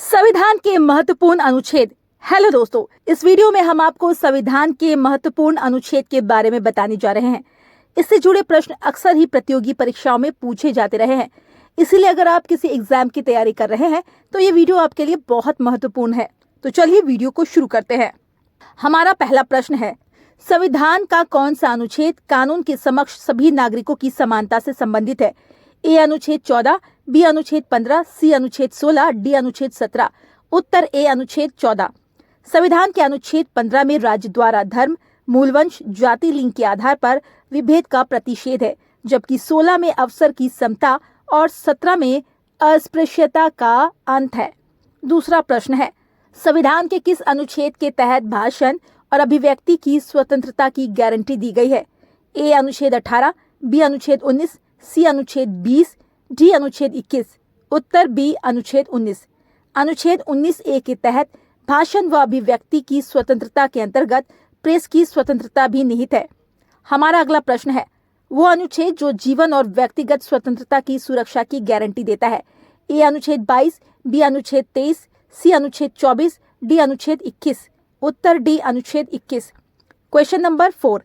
संविधान के महत्वपूर्ण अनुच्छेद। हेलो दोस्तों, इस वीडियो में हम आपको संविधान के महत्वपूर्ण अनुच्छेद के बारे में बताने जा रहे हैं। इससे जुड़े प्रश्न अक्सर ही प्रतियोगी परीक्षाओं में पूछे जाते रहे हैं, इसीलिए अगर आप किसी एग्जाम की तैयारी कर रहे हैं तो ये वीडियो आपके लिए बहुत महत्वपूर्ण है। तो चलिए वीडियो को शुरू करते हैं। हमारा पहला प्रश्न है, संविधान का कौन सा अनुच्छेद कानून के समक्ष सभी नागरिकों की समानता से संबंधित है? ए अनुच्छेद 14, बी अनुच्छेद 15, सी अनुच्छेद 16, डी अनुच्छेद 17। उत्तर ए अनुच्छेद 14। संविधान के अनुच्छेद 15 में राज्य द्वारा धर्म, मूलवंश, जाति, लिंग के आधार पर विभेद का प्रतिषेध है, जबकि 16 में अवसर की समता और 17 में अस्पृश्यता का अंत है। दूसरा प्रश्न है, संविधान के किस अनुच्छेद के तहत भाषण और अभिव्यक्ति की स्वतंत्रता की गारंटी दी गई है? ए अनुच्छेद 18, बी अनुच्छेद 19, सी अनुच्छेद 20, डी अनुच्छेद 21। उत्तर बी अनुच्छेद 19। अनुच्छेद 19 ए के तहत भाषण व अभिव्यक्ति की स्वतंत्रता के अंतर्गत प्रेस की स्वतंत्रता भी निहित है। हमारा अगला प्रश्न है, वो अनुच्छेद जो जीवन और व्यक्तिगत स्वतंत्रता की सुरक्षा की गारंटी देता है? ए अनुच्छेद 22, बी अनुच्छेद 23, सी अनुच्छेद 24, डी अनुच्छेद 21। उत्तर डी अनुच्छेद 21। क्वेश्चन नंबर 4,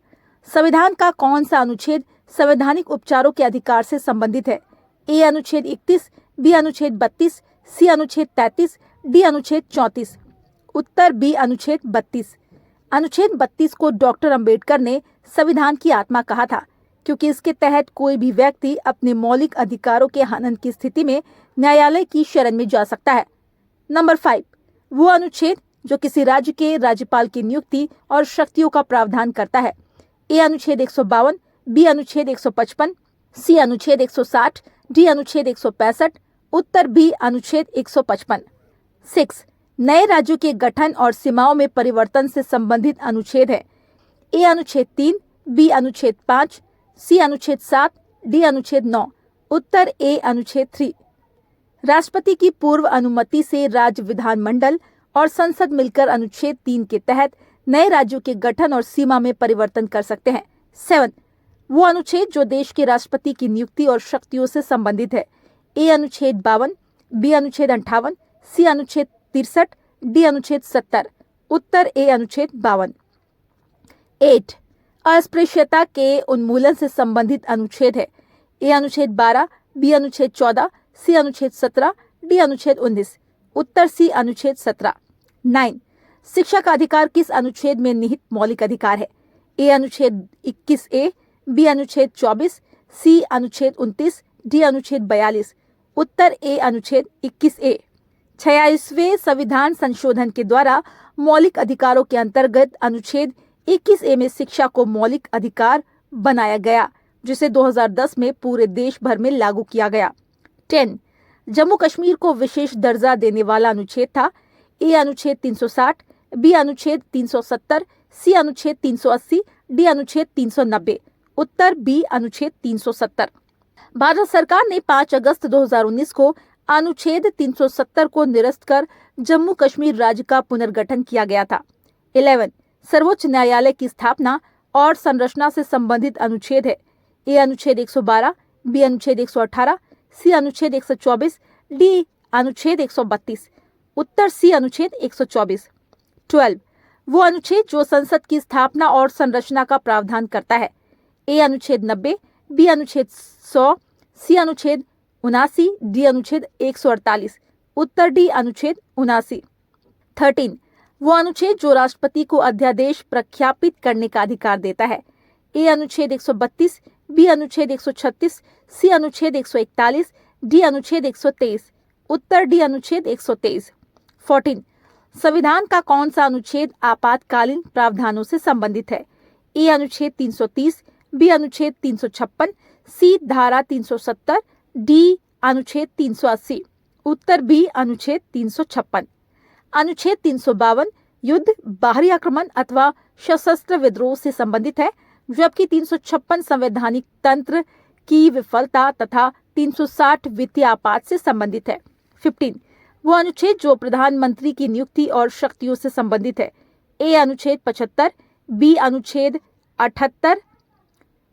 संविधान का कौन सा अनुच्छेद संवैधानिक उपचारों के अधिकार से संबंधित है? ए अनुच्छेद 31, बी अनुच्छेद 32, सी अनुच्छेद 33, डी अनुच्छेद 34। उत्तर बी अनुच्छेद 32। अनुच्छेद 32 को डॉक्टर अंबेडकर ने संविधान की आत्मा कहा था, क्योंकि इसके तहत कोई भी व्यक्ति अपने मौलिक अधिकारों के हनन की स्थिति में न्यायालय की शरण में जा सकता है। नंबर 5, वो अनुच्छेद जो किसी राज्य के राज्यपाल की नियुक्ति और शक्तियों का प्रावधान करता है? ए अनुच्छेद 152, बी अनुच्छेद 155, सी अनुच्छेद 160, डी अनुच्छेद 165। उत्तर बी अनुच्छेद 155। 6, नए राज्यों के गठन और सीमाओं में परिवर्तन से संबंधित अनुच्छेद है? ए अनुच्छेद 3, बी अनुच्छेद 5, सी अनुच्छेद 7, डी अनुच्छेद 9। उत्तर ए अनुच्छेद 3। राष्ट्रपति की पूर्व अनुमति से राज्य विधानमंडल और संसद मिलकर अनुच्छेद 3 के तहत नए राज्यों के गठन और सीमा में परिवर्तन कर सकते हैं। 7, वो अनुच्छेद जो देश के राष्ट्रपति की नियुक्ति और शक्तियों से संबंधित है? ए अनुच्छेद 52, बी अनुच्छेद 58, सी अनुच्छेद 63, डी अनुच्छेद 70। उत्तर ए अनुच्छेद 52। 8, अस्पृश्यता के उन्मूलन से संबंधित अनुच्छेद है? ए अनुच्छेद 12, बी अनुच्छेद 14, सी अनुच्छेद 17, डी अनुच्छेद 19। उत्तर सी अनुच्छेद 17। 9, शिक्षा का अधिकार किस अनुच्छेद में निहित मौलिक अधिकार है? ए अनुच्छेद 21 ए, बी अनुच्छेद 24, सी अनुच्छेद 29, डी अनुच्छेद 42। उत्तर ए अनुच्छेद 21 ए। 46वें संविधान संशोधन के द्वारा मौलिक अधिकारों के अंतर्गत अनुच्छेद 21 ए में शिक्षा को मौलिक अधिकार बनाया गया, जिसे 2010 में पूरे देश भर में लागू किया गया। 10, जम्मू कश्मीर को विशेष दर्जा देने वाला अनुच्छेद था? ए अनुच्छेद 360, बी अनुच्छेद 370, सी अनुच्छेद 380, डी अनुच्छेद 390। उत्तर बी अनुच्छेद 370। भारत सरकार ने 5 अगस्त 2019 को अनुच्छेद 370 को निरस्त कर जम्मू कश्मीर राज्य का पुनर्गठन किया गया था। 11, सर्वोच्च न्यायालय की स्थापना और संरचना से संबंधित अनुच्छेद है? ए अनुच्छेद 112, बी अनुच्छेद 118, सी अनुच्छेद 124, डी अनुच्छेद 132। उत्तर सी अनुच्छेद 124। 12, वो अनुच्छेद जो संसद की स्थापना और संरचना का प्रावधान करता है? ए अनुच्छेद 90, बी अनुच्छेद 100, सी अनुच्छेद 79, डी अनुच्छेद 148। उत्तर डी अनुच्छेद 79। 13, वो अनुच्छेद जो राष्ट्रपति को अध्यादेश प्रख्यापित करने का अधिकार देता है? ए अनुच्छेद 132, बी अनुच्छेद 136, सी अनुच्छेद 141, डी अनुच्छेद 123। उत्तर डी अनुच्छेद 123। 14, संविधान का कौन सा अनुच्छेद आपातकालीन प्रावधानों से संबंधित है? ए अनुच्छेद 330, बी अनुच्छेद 356, सी धारा 370, डी अनुच्छेद 380। उत्तर बी अनुच्छेद 356। अनुच्छेद 352 युद्ध, बाहरी आक्रमण अथवा सशस्त्र विद्रोह से संबंधित है, जबकि 356 संवैधानिक तंत्र की विफलता तथा 360 वित्तीय आपात से संबंधित है। 15, वो अनुच्छेद जो प्रधानमंत्री की नियुक्ति और शक्तियों से संबंधित है? ए अनुच्छेद 75, बी अनुच्छेद 78,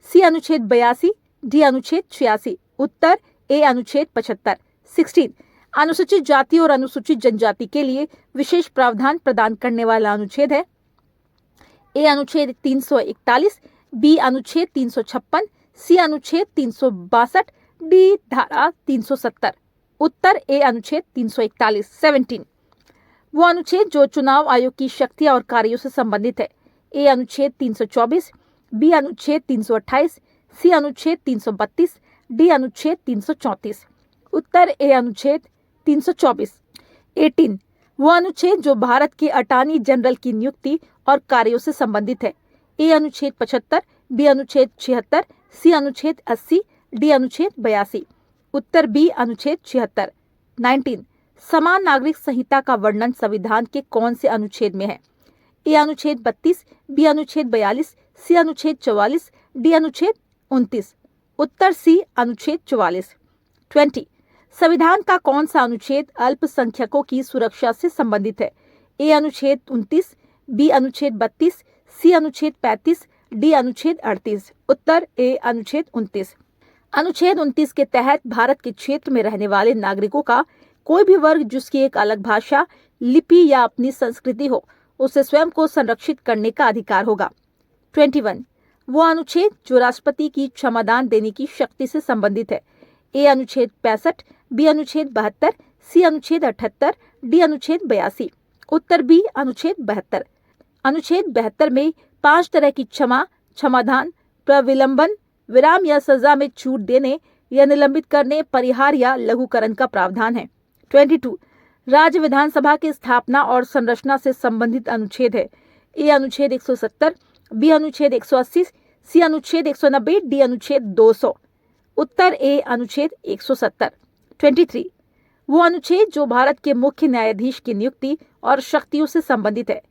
सी अनुच्छेद 82, डी अनुच्छेद 86। उत्तर ए अनुच्छेद 75। 16, अनुसूचित जाति और अनुसूचित जनजाति के लिए विशेष प्रावधान प्रदान करने वाला अनुच्छेद है? ए अनुच्छेद 341, बी अनुच्छेद 356, सी अनुच्छेद 362, डी धारा 370। उत्तर ए अनुच्छेद 341। 17 वो अनुच्छेद जो चुनाव आयोग की शक्तियां और कार्यों से संबंधित है? ए अनुच्छेद 324, बी अनुच्छेद 328, सी अनुच्छेद 332, डी अनुच्छेद 334। उत्तर ए अनुच्छेद 324। 18 वो अनुच्छेद जो भारत के अटॉर्नी जनरल की नियुक्ति और कार्यों से संबंधित है? ए अनुच्छेद 75, बी अनुच्छेद 76, सी अनुच्छेद 80, डी अनुच्छेद 82। उत्तर बी अनुच्छेद 76। 19 समान नागरिक संहिता का वर्णन संविधान के कौन से अनुच्छेद में है? ए अनुच्छेद 32, बी अनुच्छेद 42, सी अनुच्छेद 44, डी अनुच्छेद 29। उत्तर सी अनुच्छेद 44। 20 संविधान का कौन सा अनुच्छेद अल्पसंख्यकों की सुरक्षा से संबंधित है? ए अनुच्छेद 29, बी अनुच्छेद 32, सी अनुच्छेद 35, डी अनुच्छेद 38। उत्तर ए अनुच्छेद 29। अनुच्छेद 29 के तहत भारत के क्षेत्र में रहने वाले नागरिकों का कोई भी वर्ग जिसकी एक अलग भाषा, लिपि या अपनी संस्कृति हो, उसे स्वयं को संरक्षित करने का अधिकार होगा। 21 वो अनुच्छेद जो राष्ट्रपति की क्षमादान देने की शक्ति से संबंधित है? ए अनुच्छेद 65, बी अनुच्छेद 72, सी अनुच्छेद 78, डी अनुच्छेद 82। उत्तर बी अनुच्छेद 72। अनुच्छेद 72 में 5 तरह की क्षमादान, प्रविलंबन, विराम या सजा में छूट देने या निलंबित करने, परिहार या लघुकरण का प्रावधान है। 22 राज्य विधानसभा की स्थापना और संरचना से संबंधित अनुच्छेद है? ए अनुच्छेद 170, बी अनुच्छेद 180, सी अनुच्छेद 190, डी अनुच्छेद 200। उत्तर ए अनुच्छेद 170। 23 वो अनुच्छेद जो भारत के मुख्य न्यायाधीश की नियुक्ति और शक्तियों से संबंधित है?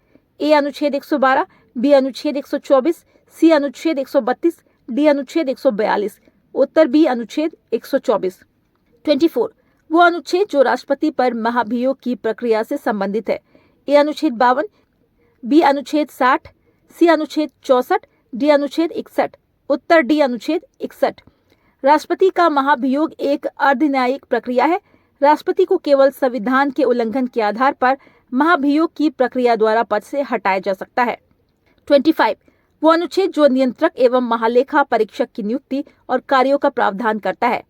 ए अनुच्छेद 112, बी अनुच्छेद 124, सी अनुच्छेद 132, डी अनुच्छेद 142। उत्तर बी अनुच्छेद 124। 24 वो अनुच्छेद जो राष्ट्रपति पर महाभियोग की प्रक्रिया से संबंधित है? ए अनुच्छेद 52, बी अनुच्छेद 60, सी अनुच्छेद 64, डी अनुच्छेद 61। उत्तर डी अनुच्छेद 61। राष्ट्रपति का महाभियोग एक अर्धन्यायिक प्रक्रिया है। राष्ट्रपति को केवल संविधान के उल्लंघन के आधार पर महाभियोग की प्रक्रिया द्वारा पद से हटाया जा सकता है। 25 वो अनुच्छेद जो नियंत्रक एवं महालेखा परीक्षक की नियुक्ति और कार्यों का प्रावधान करता है?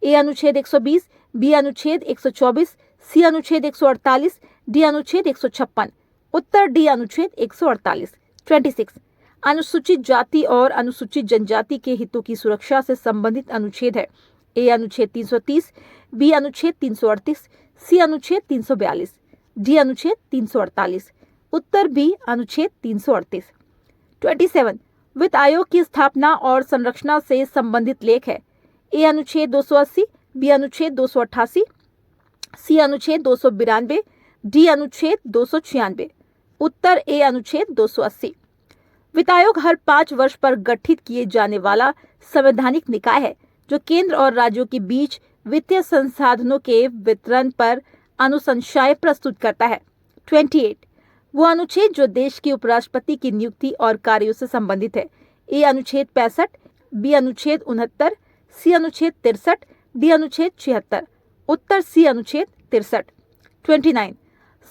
ए अनुच्छेद 120, बी अनुच्छेद 124, सी अनुच्छेद 148, डी अनुच्छेद 156। उत्तर डी अनुच्छेद 148। 26 अनुसूचित जाति और अनुसूचित जनजाति के हितों की सुरक्षा से संबंधित अनुच्छेद है? ए अनुच्छेद 330, बी अनुच्छेद 338, सी अनुच्छेद 342, डी अनुच्छेद 348। उत्तर बी अनुच्छेद 338। 27 वित्त आयोग की स्थापना और संरचना से संबंधित लेख है? ए अनुच्छेद 280, बी अनुच्छेद 288, सी अनुच्छेद 292, डी अनुच्छेद 296। उत्तर ए अनुच्छेद 280। वित्त आयोग हर 5 वर्ष पर गठित किए जाने वाला संवैधानिक निकाय है जो केंद्र और राज्यों के बीच वित्तीय संसाधनों के वितरण पर अनुशंसाएं प्रस्तुत करता है। 28 वो अनुच्छेद जो देश के उपराष्ट्रपति की नियुक्ति और कार्यों से संबंधित है? ए अनुच्छेद 65, बी अनुच्छेद 69, सी अनुच्छेद 63, डी अनुच्छेद 76। उत्तर सी अनुच्छेद 63। 29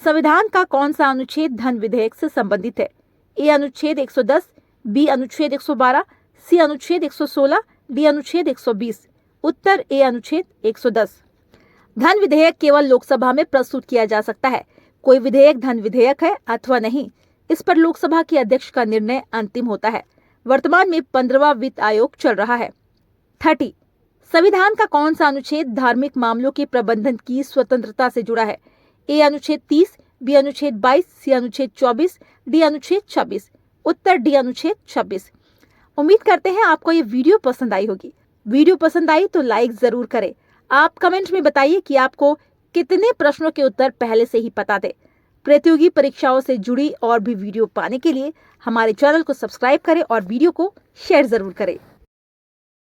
संविधान का कौन सा अनुच्छेद धन विधेयक से संबंधित है? ए अनुच्छेद 110, बी अनुच्छेद 112, सी अनुच्छेद 116, डी अनुच्छेद 120। उत्तर ए अनुच्छेद 110। धन विधेयक केवल लोकसभा में प्रस्तुत किया जा सकता है। कोई विधेयक धन विधेयक है अथवा नहीं, इस पर लोकसभा के अध्यक्ष का निर्णय अंतिम होता है। वर्तमान में 15वां वित्त आयोग चल रहा है। 30 संविधान का कौन सा अनुच्छेद धार्मिक मामलों के प्रबंधन की स्वतंत्रता से जुड़ा है? ए अनुच्छेद 30, बी अनुच्छेद 22, सी अनुच्छेद 24, डी अनुच्छेद 26। उत्तर डी अनुच्छेद 26। उम्मीद करते हैं आपको ये वीडियो पसंद आई होगी। वीडियो पसंद आई तो लाइक जरूर करें। आप कमेंट में बताइए कि आपको कितने प्रश्नों के उत्तर पहले से ही पता थे। प्रतियोगी परीक्षाओं से जुड़ी और भी वीडियो पाने के लिए हमारे चैनल को सब्सक्राइब करें और वीडियो को शेयर जरूर करें।